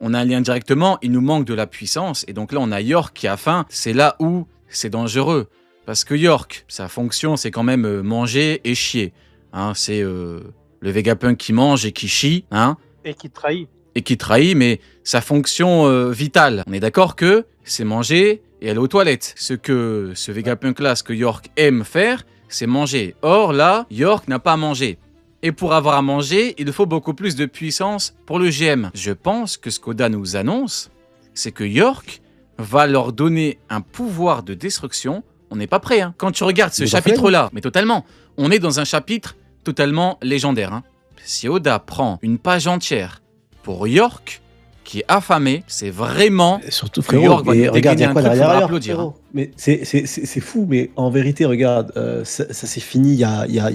On a un lien directement, il nous manque de la puissance. Et donc là, on a York qui a faim. C'est là où c'est dangereux. Parce que York, sa fonction, c'est quand même manger et chier. Hein, c'est le Vegapunk qui mange et qui chie. Hein, Et qui trahit. et qui trahit, mais sa fonction vitale. On est d'accord que c'est manger et aller aux toilettes. Ce que ce Vegapunk-là, ce que York aime faire, c'est manger. Or, là, York n'a pas à manger. Et pour avoir à manger, il faut beaucoup plus de puissance pour le GM. Je pense que ce qu'Oda nous annonce, c'est que York va leur donner un pouvoir de destruction. On n'est pas prêt, hein. Quand tu regardes ce chapitre-là, mais totalement, on est dans un chapitre totalement légendaire, hein. Si Oda prend une page entière pour York, qui est affamé, c'est vraiment... Surtout, que frérot, York va et nous regarde, il y dégainer a un quoi truc, derrière faudra York, applaudir, hein. frérot. Mais c'est fou, mais en vérité, regarde, ça s'est fini il y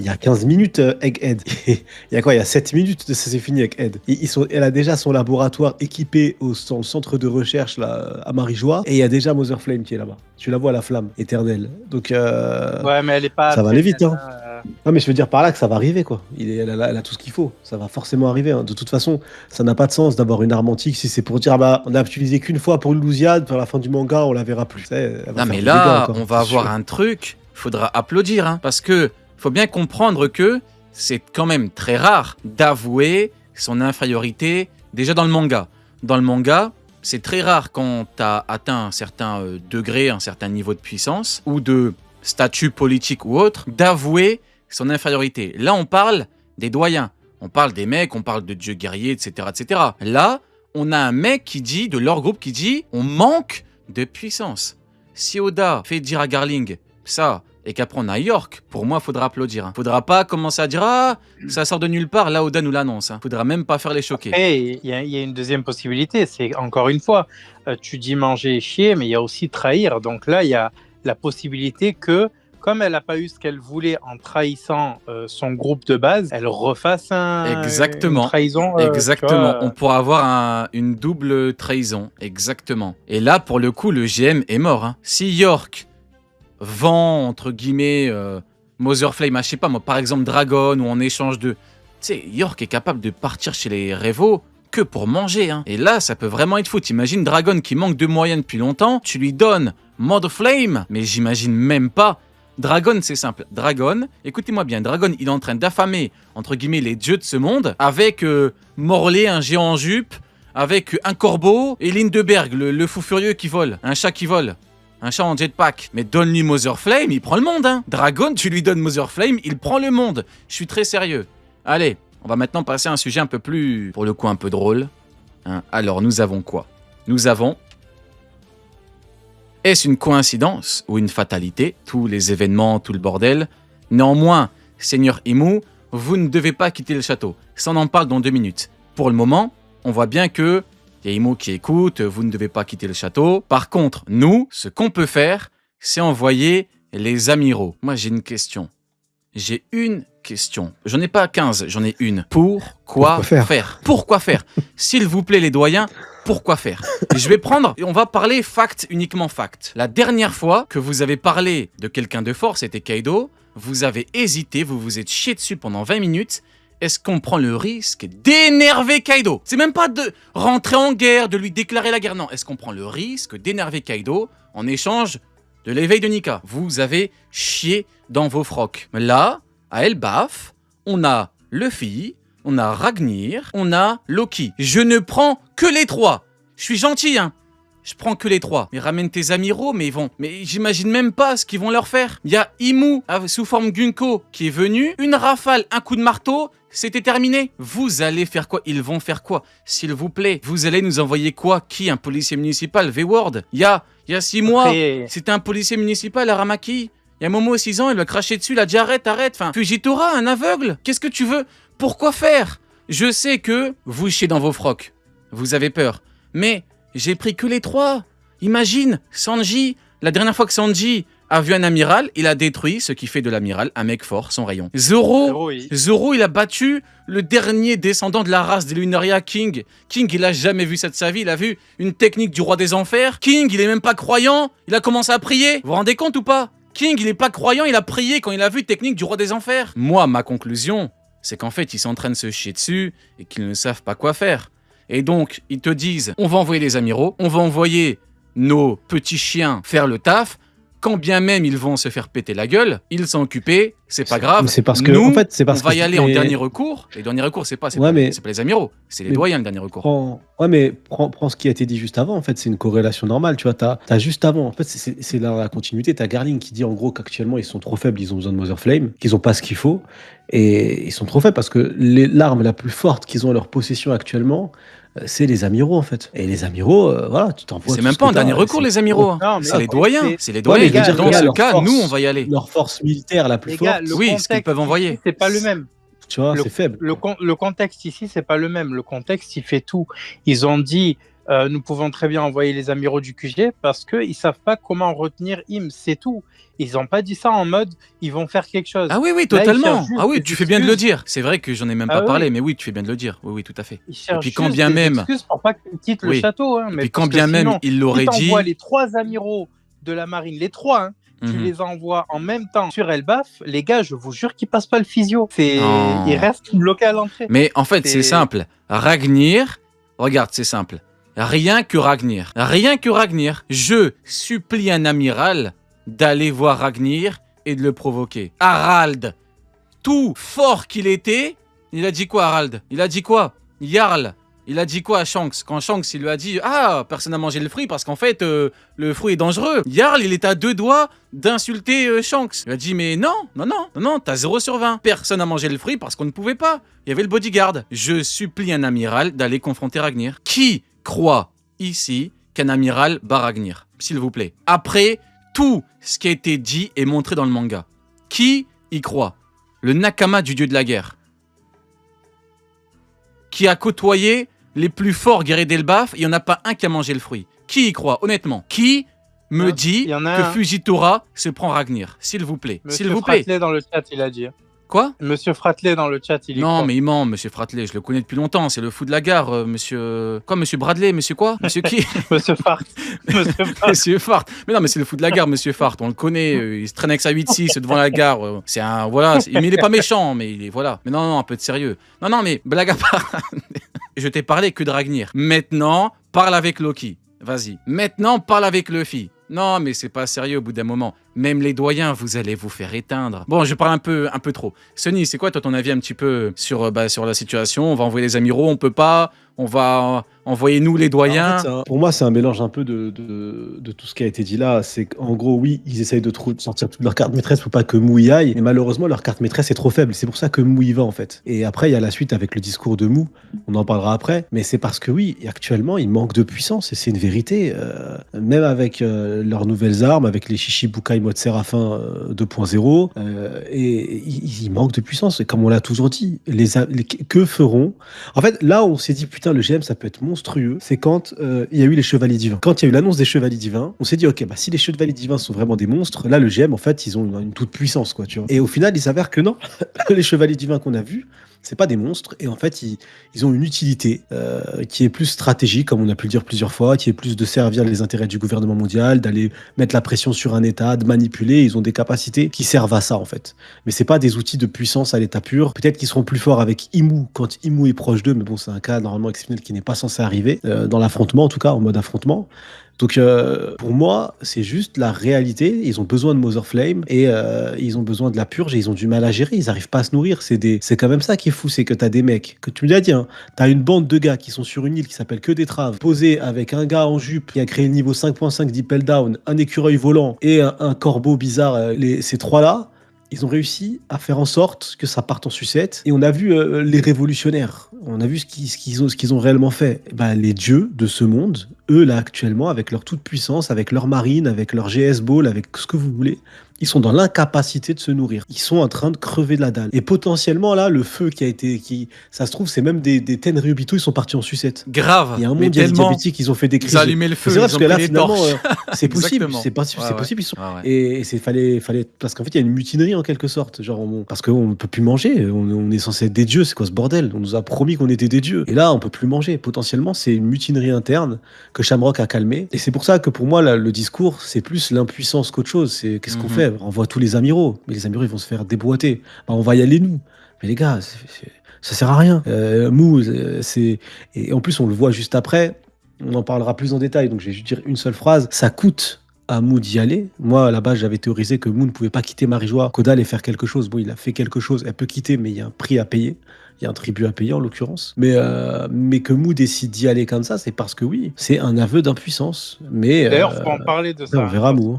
a 15 minutes, Egghead. Il y a quoi? Il y a 7 minutes, ça s'est fini, Egghead. Elle a déjà son laboratoire équipé dans le centre de recherche là, à Marijois, et il y a déjà Mother Flame qui est là-bas. Tu la vois, la flamme éternelle. Donc, Ouais, mais elle est pas. ça va très aller vite, bien, hein. Non, mais je veux dire par là que ça va arriver, quoi. Elle a tout ce qu'il faut. Ça va forcément arriver, hein. De toute façon, ça n'a pas de sens d'avoir une arme antique si c'est pour dire, ah bah, on a utilisé qu'une fois pour Louisiane, vers la fin du manga, on la verra plus. Elle va Non faire mais des dégâts là, encore, on va c'est avoir sûr. un truc, faudra applaudir, hein, parce que faut bien comprendre que c'est quand même très rare d'avouer son infériorité déjà dans le manga. Dans le manga, c'est très rare quand t'as atteint un certain degré, un certain niveau de puissance, ou de statut politique ou autre, d'avouer son infériorité. Là, on parle des doyens, on parle des mecs, on parle de dieux guerriers, etc., etc. Là, on a un mec qui dit, de leur groupe qui dit, on manque de puissance. Si Oda fait dire à Garling ça, et qu'après on a York, pour moi, faudra applaudir, hein. Faudra pas commencer à dire, ah, ça sort de nulle part, là, Oda nous l'annonce, hein. Faudra même pas faire les choquer. Et il y a une deuxième possibilité, c'est encore une fois, tu dis manger et chier, mais il y a aussi trahir. Donc là, il y a la possibilité que, comme elle n'a pas eu ce qu'elle voulait en trahissant son groupe de base, elle refasse Exactement. une trahison. Exactement. On pourra avoir une double trahison. Exactement. Et là, pour le coup, le GM est mort, hein. Si York vend, entre guillemets, Mother Flame, je sais pas moi, par exemple Dragon, ou en échange de... Tu sais, York est capable de partir chez les Revo que pour manger, hein. Et là, ça peut vraiment être fou. T'imagines Dragon qui manque de moyens depuis longtemps, tu lui donnes Mother Flame, mais j'imagine même pas. Dragon, c'est simple. Dragon, écoutez-moi bien, Dragon, il est en train d'affamer, entre guillemets, les dieux de ce monde, avec Morlaix, un géant en jupe, avec un corbeau, et Lindeberg, le fou furieux qui vole, un chat qui vole. Un chat en jetpack. Mais donne-lui Mother Flame, il prend le monde, hein. Dragon, tu lui donnes Mother Flame, il prend le monde. Je suis très sérieux. Allez, on va maintenant passer à un sujet un peu plus, pour le coup, un peu drôle. Hein. Alors, nous avons quoi? Nous avons... Est-ce une coïncidence ou une fatalité? Tous les événements, tout le bordel. Néanmoins, Seigneur Imu, vous ne devez pas quitter le château. Ça, on en parle dans 2 minutes. Pour le moment, on voit bien que il y a Imu qui écoute, vous ne devez pas quitter le château. Par contre, nous, ce qu'on peut faire, c'est envoyer les amiraux. Moi, j'ai une question. J'ai une question. J'en ai pas 15, j'en ai une. Pourquoi faire? Pourquoi faire? S'il vous plaît, les doyens, pourquoi faire? Je vais prendre, et on va parler fact, uniquement fact. La dernière fois que vous avez parlé de quelqu'un de fort, c'était Kaido, vous avez hésité, vous vous êtes chié dessus pendant 20 minutes. Est-ce qu'on prend le risque d'énerver Kaido? C'est même pas de rentrer en guerre, de lui déclarer la guerre. Non, est-ce qu'on prend le risque d'énerver Kaido en échange de l'éveil de Nika? Vous avez chié dans vos frocs. Là, à Elbaf, on a Luffy, on a Ragnir, on a Loki. Je ne prends que les 3. Je suis gentil, hein. Je prends que les 3. Mais ramène tes amiraux, mais ils vont... Mais j'imagine même pas ce qu'ils vont leur faire. Il y a Imu, sous forme Gunko, qui est venu. Une rafale, un coup de marteau, c'était terminé. Vous allez faire quoi? Ils vont faire quoi? S'il vous plaît, vous allez nous envoyer quoi? Qui? Un policier municipal? V-Word? Il y a 6 mois, c'était un policier municipal à Ramaki. Il y a Momo, 6 ans, il lui a craché dessus, il a dit arrête. Enfin, Fujitora, un aveugle. Qu'est-ce que tu veux? Pourquoi faire? Je sais que vous chiez dans vos frocs. Vous avez peur. Mais... j'ai pris que les 3. Imagine, Sanji, la dernière fois que Sanji a vu un amiral, il a détruit ce qui fait de l'amiral un mec fort, son rayon. Zoro, il a battu le dernier descendant de la race des Lunaria, King. King, il a jamais vu ça de sa vie, il a vu une technique du roi des enfers. King, il est même pas croyant, il a commencé à prier. Vous vous rendez compte ou pas? King, il est pas croyant, il a prié quand il a vu technique du roi des enfers. Moi, ma conclusion, c'est qu'en fait, ils sont en train de se chier dessus et qu'ils ne savent pas quoi faire. Et donc, ils te disent, on va envoyer les amiraux, on va envoyer nos petits chiens faire le taf, quand bien même ils vont se faire péter la gueule, ils sont occupés, c'est pas grave. C'est parce que, Nous, en fait, c'est parce on va que y aller en dernier recours. Et dernier recours, c'est pas les amiraux, c'est les mais doyens le dernier recours. prends ce qui a été dit juste avant. En fait, c'est une corrélation normale. Tu vois, t'as juste avant. En fait, c'est la continuité. T'as Garling qui dit en gros qu'actuellement ils sont trop faibles, ils ont besoin de Mother Flame, qu'ils ont pas ce qu'il faut, et ils sont trop faibles parce que l'arme la plus forte qu'ils ont à leur possession actuellement, c'est les amiraux en fait. Et les amiraux, voilà, tu t'envoies. C'est même pas en dernier recours, les amiraux. C'est les doyens. C'est les doyens. mais Dans ce cas, nous, on va y aller. Leur force militaire la plus forte. Oui, ce qu'ils peuvent envoyer. C'est pas le même. Tu vois, c'est faible. Le contexte ici, c'est pas le même. Le contexte, il fait tout. Ils ont dit, nous pouvons très bien envoyer les amiraux du QG parce qu'ils savent pas comment retenir Im, c'est tout. Ils n'ont pas dit ça en mode, ils vont faire quelque chose. Ah oui, oui, totalement. Ah oui, tu fais bien de le dire. C'est vrai que j'en ai même pas parlé, mais oui, tu fais bien de le dire. Oui, oui, tout à fait. Et puis quand bien même... excuses pour pas qu'ils quittent le château. Hein, et puis quand bien même il l'aurait dit... Si tu envoies les 3 amiraux de la marine, les 3, hein, tu les envoies en même temps sur Elbaf, les gars, je vous jure qu'ils passent pas le physio. Ils restent bloqués à l'entrée. Mais en fait, c'est simple. Ragnir, regarde, c'est simple. Rien que Ragnir. Rien que Ragnir. Je supplie un amiral d'aller voir Ragnir et de le provoquer. Harald, tout fort qu'il était, il a dit quoi, Harald? Il a dit quoi? Jarl, il a dit quoi à Shanks? Quand Shanks, il lui a dit « Ah, personne n'a mangé le fruit parce qu'en fait, le fruit est dangereux. » Jarl, il est à 2 doigts d'insulter Shanks. Il a dit « Mais non, t'as 0 sur 20. Personne n'a mangé le fruit parce qu'on ne pouvait pas. Il y avait le bodyguard. Je supplie un amiral d'aller confronter Ragnir. Qui croit ici qu'un amiral bat Ragnir? S'il vous plaît. Après tout ce qui a été dit et montré dans le manga. Qui y croit? Le Nakama du dieu de la guerre. Qui a côtoyé les plus forts guerriers d'Elbaf, il n'y en a pas un qui a mangé le fruit. Qui y croit, honnêtement? Qui me dit que Fujitora se prend Ragnir? S'il vous plaît. S'il vous plaît. Fratley dans le chat, il a dit. Quoi? Monsieur Fratley dans le chat, il y croit. Non, mais il ment, monsieur Fratley, je le connais depuis longtemps, c'est le fou de la gare, monsieur... Quoi, monsieur Bradley, monsieur quoi? Monsieur qui? Monsieur Fart. Monsieur Fart. Mais non, mais c'est le fou de la gare, monsieur Fart, on le connaît, il se traîne avec sa 8-6 devant la gare, c'est un... Voilà, mais il est pas méchant, mais il est... Voilà. Mais non, un peu de sérieux. Non, mais blague à part, je t'ai parlé que de Ragnir. Maintenant, parle avec Loki. Vas-y. Maintenant, parle avec Luffy. Non, mais c'est pas sérieux au bout d'un moment. Même les doyens, vous allez vous faire éteindre. Bon, je parle un peu trop. Sonny, c'est quoi toi ton avis un petit peu sur la situation? On va envoyer les amiraux, on peut pas. On va envoyer nous les doyens. En fait, pour moi, c'est un mélange un peu de tout ce qui a été dit là. C'est qu'en gros, oui, ils essayent de sortir toute leur carte maîtresse pour pas que Mou y aille. Et malheureusement, leur carte maîtresse est trop faible. C'est pour ça que Mou y va en fait. Et après, il y a la suite avec le discours de Mou. On en parlera après. Mais c'est parce que oui, actuellement, il manque de puissance. Et c'est une vérité. Même avec leurs nouvelles armes, avec les Shichibukai Mode Séraphin 2.0, et il manque de puissance. Et comme on l'a toujours dit, que feront... En fait, là, on s'est dit, putain, le GM, ça peut être monstrueux. C'est quand il y a eu les Chevaliers Divins. Quand il y a eu l'annonce des Chevaliers Divins, on s'est dit, ok, bah, si les Chevaliers Divins sont vraiment des monstres, là, le GM, en fait, ils ont une toute puissance, quoi, tu vois. Et au final, il s'avère que non. Les Chevaliers Divins qu'on a vus, c'est pas des monstres, et en fait, ils ont une utilité qui est plus stratégique, comme on a pu le dire plusieurs fois, qui est plus de servir les intérêts du gouvernement mondial, d'aller mettre la pression sur un État, de manipuler. Ils ont des capacités qui servent à ça, en fait. Mais c'est pas des outils de puissance à l'état pur. Peut-être qu'ils seront plus forts avec Imu, quand Imu est proche d'eux, mais bon, c'est un cas normalement exceptionnel qui n'est pas censé arriver, dans l'affrontement, en tout cas, en mode affrontement. Donc pour moi, c'est juste la réalité. Ils ont besoin de Mother Flame et ils ont besoin de la purge et ils ont du mal à gérer. Ils n'arrivent pas à se nourrir. C'est quand même ça qui est fou, c'est que t'as des mecs, que tu me l'as dit, hein, t'as une bande de gars qui sont sur une île qui s'appelle Que des Traves, posés avec un gars en jupe qui a créé le niveau 5.5 d'Impel Down, un écureuil volant et un corbeau bizarre. Ces trois-là, ils ont réussi à faire en sorte que ça parte en sucette. Et on a vu les révolutionnaires. On a vu ce qu'ils ont réellement fait. Ben, les dieux de ce monde, eux, là, actuellement, avec leur toute-puissance, avec leur marine, avec leur GS Ball, avec ce que vous voulez, ils sont dans l'incapacité de se nourrir. Ils sont en train de crever de la dalle. Et potentiellement, là, le feu ça se trouve, c'est même des Tenryubito, ils sont partis en sucette. Grave. Il y a un monde diabétique, ils ont fait des crises. Ils ont allumé le feu, c'est vrai, ils parce ont que là, pris les finalement, torches. c'est possible. Exactement. C'est possible. Ils sont... Ouais. Et fallait, parce qu'en fait, il y a une mutinerie en quelque sorte. Genre, parce qu'on ne peut plus manger. On est censé être des dieux. C'est quoi ce bordel? On nous a promis qu'on était des dieux. Et là, on peut plus manger. Potentiellement, c'est une mutinerie interne que Shamrock a calmée. Et c'est pour ça que pour moi, là, le discours, c'est plus l'impuissance qu'autre chose. C'est qu'est-ce qu'on fait? On envoie tous les amiraux. Mais les amiraux, ils vont se faire déboîter. On va y aller nous. Mais les gars, Ça sert à rien. Mou, et en plus, on le voit juste après. On en parlera plus en détail. Donc, je vais juste dire une seule phrase. Ça coûte à Mou d'y aller. Moi, à la base, j'avais théorisé que Mou ne pouvait pas quitter Marie-Joie, qu'Oda allait faire quelque chose. Bon, il a fait quelque chose. Elle peut quitter, mais il y a un prix à payer. Il y a un tribut à payer, en l'occurrence. Mais que Mou décide d'y aller comme ça, c'est parce que oui, c'est un aveu d'impuissance. Mais D'ailleurs, faut en parler de ça. on verra Mou.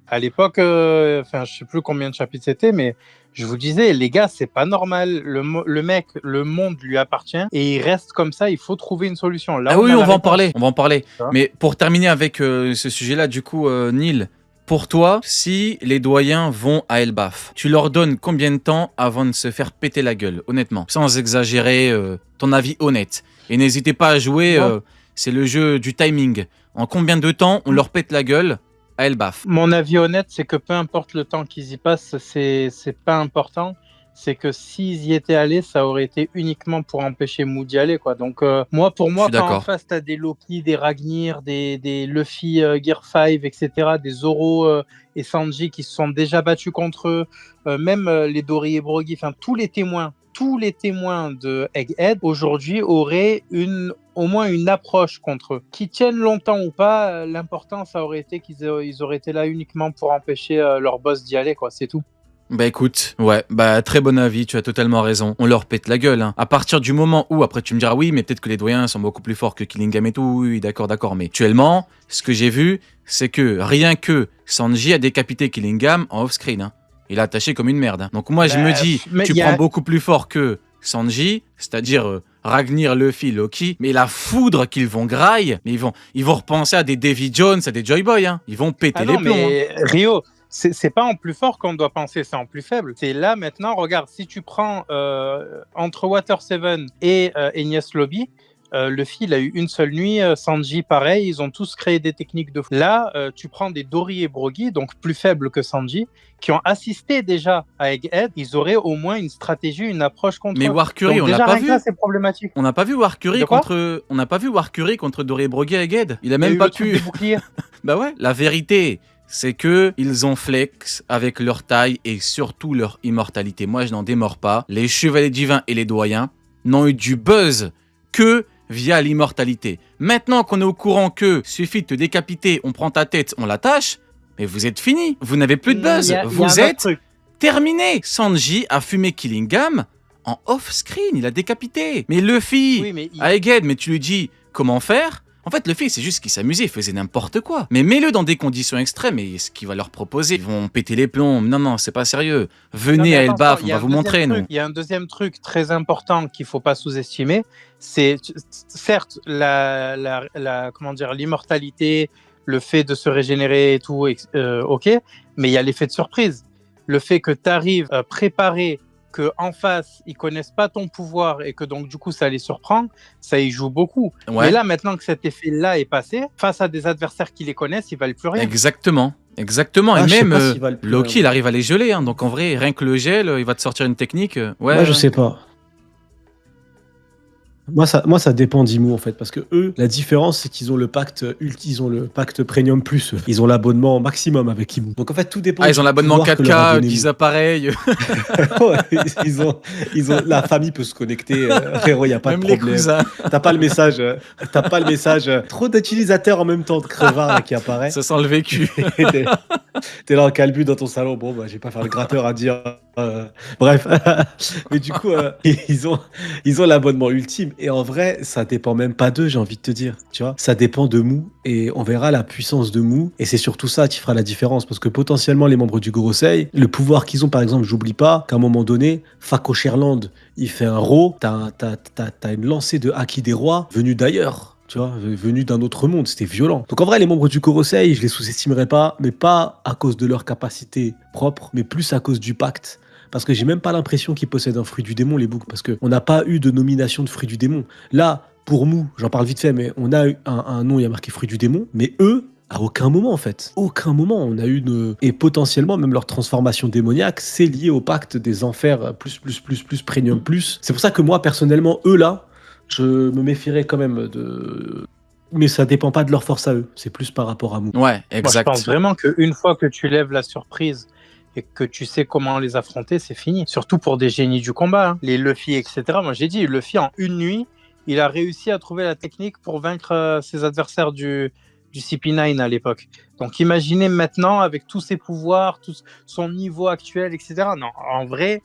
À l'époque, enfin, je sais plus combien de chapitres c'était, mais je vous disais, les gars, c'est pas normal. Le mec, le monde lui appartient et il reste comme ça. Il faut trouver une solution. Là, Ah oui, a on la va en réponse. parler, on va en parler. Ça va. Mais pour terminer avec ce sujet-là, du coup, Neil, pour toi, si les doyens vont à Elbaf, tu leur donnes combien de temps avant de se faire péter la gueule, honnêtement, sans exagérer, ton avis honnête. Et n'hésitez pas à jouer, Moi- c'est le jeu du timing. En combien de temps on leur pète la gueule à Elbaf? Mon avis honnête, c'est que peu importe le temps qu'ils y passent, c'est pas important. C'est que s'ils y étaient allés, ça aurait été uniquement pour empêcher Mou d'y aller, quoi. Donc, pour Je moi, suis quand en d'accord. face, t'as des Loki, des Ragnir, des Luffy Gear 5, etc., des Zoro et Sanji qui se sont déjà battus contre eux, même les Dory et Brogy, enfin, tous les témoins de Egghead, aujourd'hui, auraient au moins une approche contre eux. Qu'ils tiennent longtemps ou pas, l'important, ça aurait été ils auraient été là uniquement pour empêcher leur boss d'y aller, quoi, c'est tout. Bah écoute, ouais, bah très bon avis, tu as totalement raison. On leur pète la gueule, hein. À partir du moment où, après tu me diras oui, mais peut-être que les doyens sont beaucoup plus forts que Killingham et tout, oui, d'accord, mais actuellement, ce que j'ai vu, c'est que rien que Sanji a décapité Killingham en off-screen, hein. Il a attaché comme une merde, hein. Donc moi je me dis, mais tu prends beaucoup plus fort que Sanji, c'est-à-dire Ragnir, Luffy, Loki, mais la foudre qu'ils vont graille, mais ils vont repenser à des Davy Jones, à des Joy Boy, hein. Ils vont péter Ah les non, plombs, hein. mais Rio, c'est pas en plus fort qu'on doit penser, c'est en plus faible. C'est là maintenant, regarde, si tu prends entre Water 7 et Enies Lobby, Luffy, il a eu une seule nuit, Sanji, pareil, ils ont tous créé des techniques de fou. Là, tu prends des Dory et Brogy, donc plus faibles que Sanji, qui ont assisté déjà à Egghead, ils auraient au moins une stratégie, une approche contre Mais eux. Warcury, Donc on l'a déjà, pas rien que vu. ça, c'est problématique. On n'a pas vu Warcury De quoi contre Doré Brogy à Egghead. Il a Il y a même eu pas le truc pu. des boucliers. Bah ouais, la vérité, c'est que ils ont flex avec leur taille et surtout leur immortalité. Moi, je n'en démords pas. Les chevaliers divins et les doyens n'ont eu du buzz que via l'immortalité. Maintenant qu'on est au courant que suffit de te décapiter, on prend ta tête, on l'attache, mais vous êtes fini. Vous n'avez plus de buzz. Il y a un Vous autre êtes truc. terminé. Sanji a fumé Killingham en off-screen, il a décapité. Mais Luffy, Oui, mais à Egghead, mais tu lui dis comment faire? En fait, Luffy, c'est juste qu'il s'amusait, il faisait n'importe quoi. Mais mets-le dans des conditions extrêmes et ce qu'il va leur proposer, ils vont péter les plombs. Non, c'est pas sérieux. Venez Non, à mais Elbaf, attention, on il y a va un vous deuxième montrer, truc. nous. Il y a un deuxième truc très important qu'il faut pas sous-estimer. C'est certes comment dire, l'immortalité, le fait de se régénérer et tout, ok, mais il y a l'effet de surprise. Le fait que tu arrives préparé, que en face ils connaissent pas ton pouvoir et que donc du coup ça les surprend, ça y joue beaucoup. Ouais, Mais là maintenant que cet effet-là est passé, face à des adversaires qui les connaissent, ils valent plus rien. exactement. Et Ah, je sais même pas s'ils valent plus Loki, rien. il arrive à les geler. Hein. Donc en vrai, rien que le gel, il va te sortir une technique. Ouais, Moi, je sais pas. Moi, ça dépend d'Imo en fait, parce que eux, la différence, c'est qu'ils ont le pacte ils ont le pacte premium plus. Ils ont l'abonnement maximum avec Imo. Donc en fait, tout dépend. Ah, ils ont du l'abonnement pouvoir que leur a 4K, donné 10 Imo. appareils, Ouais, la famille peut se connecter. Frérot, y a pas même de les problème. cousins. T'as pas le message. Trop d'utilisateurs en même temps de crevard là, qui apparaît. Ça sent le vécu. T'es là en calbu dans ton salon. Bon, bah, je vais pas faire le gratteur à dire. Bref. Mais du coup, ils ont l'abonnement ultime. Et en vrai, ça dépend même pas d'eux, j'ai envie de te dire. Tu vois, ça dépend de Mou. Et on verra la puissance de Mou. Et c'est surtout ça qui fera la différence. Parce que potentiellement, les membres du Gorosei, le pouvoir qu'ils ont, par exemple, j'oublie pas qu'à un moment donné, Fako Sherland, il fait un raw. T'as une lancée de Haki des Rois venue d'ailleurs. Tu vois, venu d'un autre monde, c'était violent. Donc en vrai, les membres du Gorosei, je les sous-estimerais pas, mais pas à cause de leur capacité propre, mais plus à cause du pacte. Parce que j'ai même pas l'impression qu'ils possèdent un fruit du démon, les boucs, parce qu'on n'a pas eu de nomination de fruit du démon. Là, pour Mou, j'en parle vite fait, mais on a eu un nom, il y a marqué fruit du démon, mais eux, à aucun moment en fait. Aucun moment on a eu une... Et potentiellement, même leur transformation démoniaque, c'est lié au pacte des enfers plus, premium plus. C'est pour ça que moi, personnellement, eux là, je me méfierais quand même de... Mais ça dépend pas de leur force à eux, c'est plus par rapport à Mou. Ouais, Moi, je exact. pense vraiment qu'une fois que tu lèves la surprise et que tu sais comment les affronter, c'est fini. Surtout pour des génies du combat, hein. Les Luffy, etc. Moi, j'ai dit, Luffy, en une nuit, il a réussi à trouver la technique pour vaincre ses adversaires du CP9 à l'époque. Donc, imaginez maintenant, avec tous ses pouvoirs, tout son niveau actuel, etc. Non, en vrai,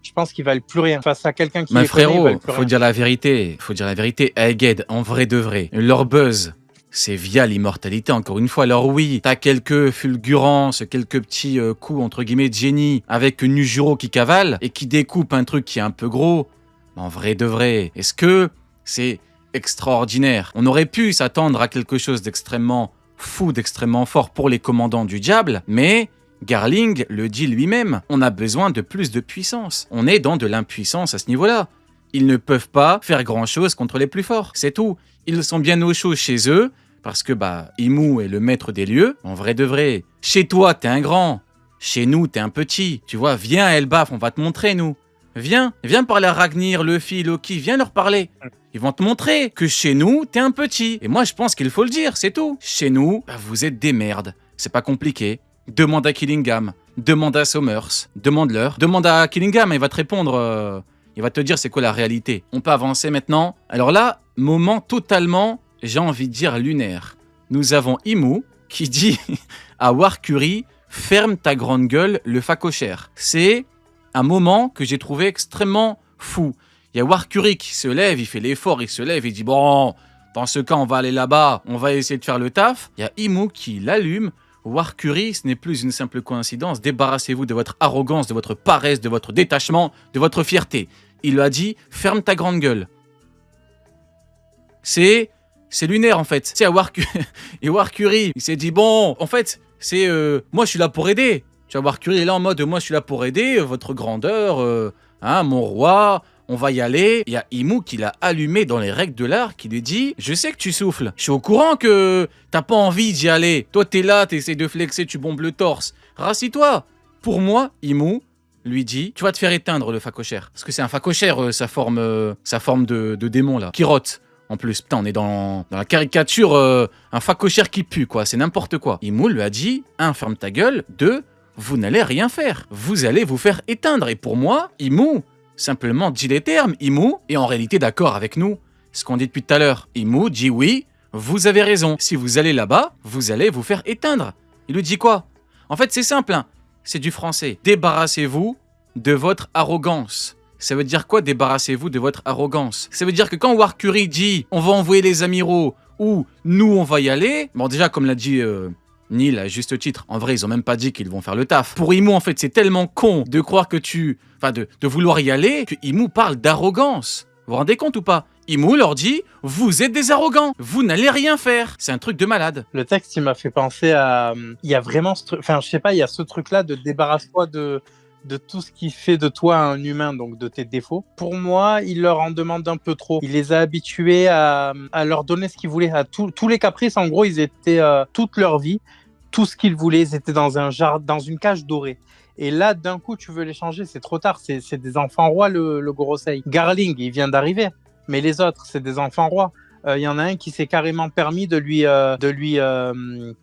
je pense qu'il valent plus rien. Face à quelqu'un qui Mais les connaît, ils frérot, valent plus faut rien. dire la vérité. Faut dire la vérité. Egghead, en vrai de vrai, leur buzz, c'est via l'immortalité, encore une fois. Alors oui, t'as quelques fulgurances, quelques petits coups, entre guillemets, de génie, avec Nujuro qui cavale, et qui découpe un truc qui est un peu gros. Mais en vrai de vrai, est-ce que c'est extraordinaire? On aurait pu s'attendre à quelque chose d'extrêmement fou, d'extrêmement fort pour les commandants du diable, mais Garling le dit lui-même, on a besoin de plus de puissance. On est dans de l'impuissance à ce niveau-là. Ils ne peuvent pas faire grand-chose contre les plus forts, c'est tout. Ils sont bien au chaud chez eux, parce que Imu est le maître des lieux, en vrai de vrai. Chez toi, t'es un grand. Chez nous, t'es un petit. Tu vois, viens Elbaf, on va te montrer, nous. Viens parler à Ragnir, Luffy, Loki, viens leur parler. Ils vont te montrer que chez nous, t'es un petit. Et moi, je pense qu'il faut le dire, c'est tout. Chez nous, vous êtes des merdes. C'est pas compliqué. Demande à Killingham, demande à Somers, demande-leur. Demande à Killingham, il va te répondre, il va te dire c'est quoi la réalité. On peut avancer maintenant. Alors là, moment totalement, j'ai envie de dire lunaire. Nous avons Imu qui dit à Warcury, ferme ta grande gueule, le facochère. C'est un moment que j'ai trouvé extrêmement fou. Il y a Warcury qui se lève, il fait l'effort, il se lève, il dit bon, dans ce cas on va aller là-bas, on va essayer de faire le taf. Il y a Imu qui l'allume. Warcury, ce n'est plus une simple coïncidence. Débarrassez-vous de votre arrogance, de votre paresse, de votre détachement, de votre fierté. Il lui a dit, ferme ta grande gueule. C'est lunaire en fait. C'est à Warcury, il s'est dit bon, en fait, c'est moi je suis là pour aider. Tu vois, Warcury est là en mode moi je suis là pour aider, votre grandeur, mon roi. On va y aller. Il y a Imu qui l'a allumé dans les règles de l'art, qui lui dit « Je sais que tu souffles. Je suis au courant que t'as pas envie d'y aller. Toi, t'es là, t'essaies de flexer, tu bombes le torse. Rassis-toi. » Pour moi, Imu lui dit « Tu vas te faire éteindre le facochère. » Parce que c'est un facochère, sa forme de démon, là, qui rote. En plus, putain, on est dans la caricature, un facochère qui pue, quoi. C'est n'importe quoi. Imu lui a dit « 1. Ferme ta gueule. 2. Vous n'allez rien faire. Vous allez vous faire éteindre. » Et pour moi, Imu simplement dit les termes, Imu est en réalité d'accord avec nous. Ce qu'on dit depuis tout à l'heure. Imu dit oui, vous avez raison. Si vous allez là-bas, vous allez vous faire éteindre. Il lui dit quoi? En fait, c'est simple, hein. C'est du français. Débarrassez-vous de votre arrogance. Ça veut dire quoi, débarrassez-vous de votre arrogance? Ça veut dire que quand Warcury dit on va envoyer les amiraux ou nous on va y aller, bon déjà comme l'a dit Neil à juste titre, en vrai ils ont même pas dit qu'ils vont faire le taf. Pour Imu en fait c'est tellement con de croire que de vouloir y aller que Imu parle d'arrogance. Vous vous rendez compte ou pas? Imu leur dit vous êtes des arrogants, vous n'allez rien faire. C'est un truc de malade. Le texte il m'a fait penser à il y a vraiment enfin je sais pas, il y a ce truc là de débarrasse-toi de tout ce qui fait de toi un humain, donc de tes défauts. Pour moi, il leur en demande un peu trop. Il les a habitués à leur donner ce qu'ils voulaient. À tous les caprices, en gros, ils étaient toute leur vie. Tout ce qu'ils voulaient, ils étaient dans une cage dorée. Et là, d'un coup, tu veux les changer, c'est trop tard. C'est des enfants rois, le Gorosei. Garling, il vient d'arriver. Mais les autres, c'est des enfants rois. Il y en a un qui s'est carrément permis de lui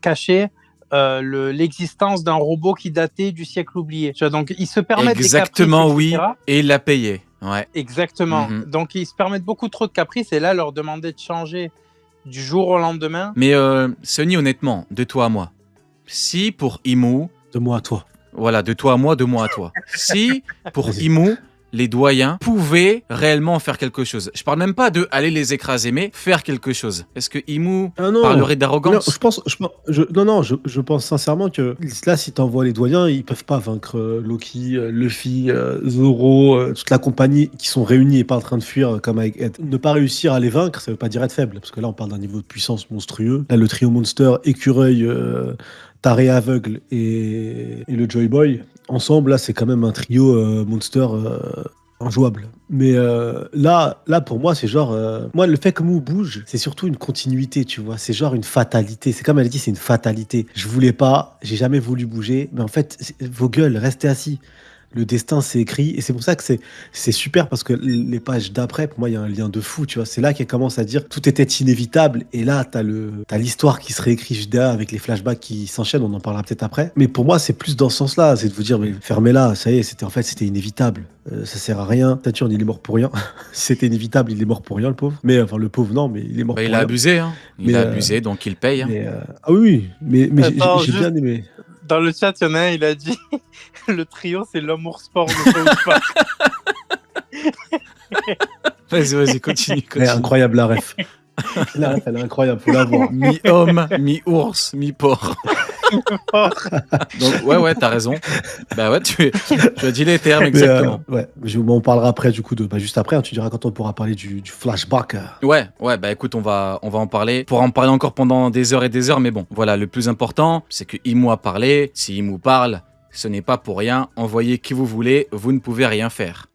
cacher l'existence d'un robot qui datait du siècle oublié. Tu vois, donc ils se permettent exactement des caprices, oui, et il l'a payé. Ouais. Exactement. Donc ils se permettent beaucoup trop de caprices et là leur demander de changer du jour au lendemain. Mais Sonny, honnêtement, de toi à moi, si pour Imu, De moi à toi. voilà, de toi à moi, de moi à toi, si pour Imu les doyens pouvaient réellement faire quelque chose. Je parle même pas de aller les écraser, mais faire quelque chose. Est-ce que Imu parlerait d'arrogance? Je pense sincèrement que là, si t'envoies les doyens, ils peuvent pas vaincre Loki, Luffy, Zoro, toute la compagnie qui sont réunis et pas en train de fuir comme avec Ed. Ne pas réussir à les vaincre, ça veut pas dire être faible, parce que là, on parle d'un niveau de puissance monstrueux. Là, le trio Monster, Écureuil, Taré aveugle et le Joy Boy, ensemble, là, c'est quand même un trio Monster injouable. Mais là, pour moi, c'est genre... moi, le fait que Mou bouge, c'est surtout une continuité, tu vois. C'est genre une fatalité. C'est comme elle dit, c'est une fatalité. Je voulais pas, j'ai jamais voulu bouger. Mais en fait, vos gueules, restez assis. Le destin, c'est écrit et c'est pour ça que c'est super parce que les pages d'après, pour moi, il y a un lien de fou, tu vois? C'est là qu'elle commence à dire: «Tout était inévitable» et là, t'as l'histoire qui se réécrit juste derrière avec les flashbacks qui s'enchaînent, on en parlera peut-être après. Mais pour moi, c'est plus dans ce sens-là, c'est de vous dire: «Mais fermez-la, ça y est, c'était inévitable, ça sert à rien. Saturne, il est mort pour rien». C'était inévitable, il est mort pour rien, le pauvre. Mais enfin, le pauvre, non, mais il est mort Bah, pour il a rien. abusé, hein. Il Mais, a abusé, donc il paye, hein. ah oui, oui, mais Attends, j'ai juste bien aimé. dans le chat, il y en a un, il a dit le trio, c'est l'amour sport de South Park. Vas-y, continue, Ouais, incroyable la ref. La ref, elle est incroyable, faut la voir. Mi-homme, mi-ours, mi-porc. Donc, ouais, t'as raison. Bah ouais, tu as dit les termes, exactement. Ouais, on en parlera après, du coup, juste après, hein, tu diras quand on pourra parler du flashback. Ouais, bah écoute, on va en parler. On pourra en parler encore pendant des heures et des heures, mais bon, voilà, le plus important, c'est que Imu a parlé. Si Imu parle, ce n'est pas pour rien. Envoyez qui vous voulez, vous ne pouvez rien faire.